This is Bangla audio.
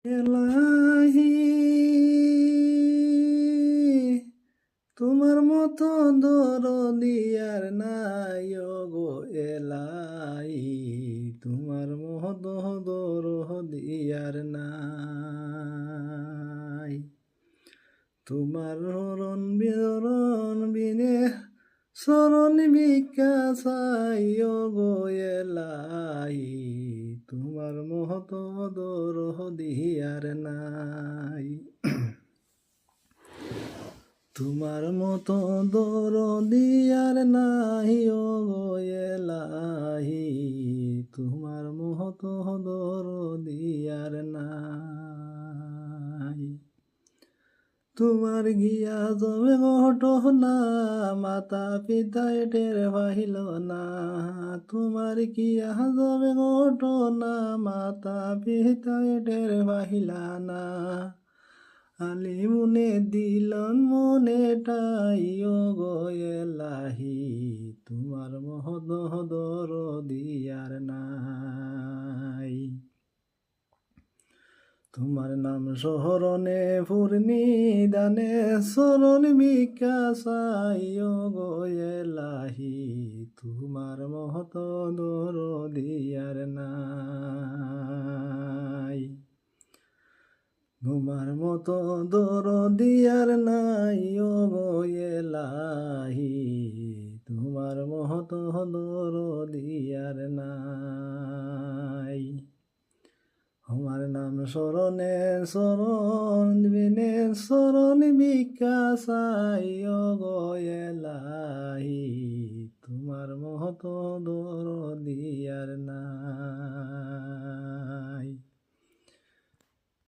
এলাহি তোমার মতো দরদি আর নাই গো এলাহি তোমার মতো দরদি আর নাই তোমার হরণ বিরণ বিনে শরণ ভিক্ষা চাই গো এলাহি তোমার মতো দরদি আর নাই তোমার মতো দরদি আর নাই গো এলাহি তোমার মতো দরদি আর নাই তোমার গিয়া জমে ঘটনা মাতা পিতায় টের পাইল না তোমার গিয়া জমে ঘটনা মাতা পিতায় টের পাইলা না আলি মনে দিলন মনেটাই গো এলাহি তোমার মহদ দরদি আর নাই তোমার নাম শহরণে পূর্ণি দানে শরণ ভিক্ষা চাই গো এলাহি তোমার মহত দরদি আর নাই তোমার মতো দরদি আর নাই গো এলাহি তোমার মতো দরদি আর নাই আমার নাম শরণে শরণ বিনে শরণ ভিক্ষা চাই গো এলাহি তোমার মতো দরদি আর নাই।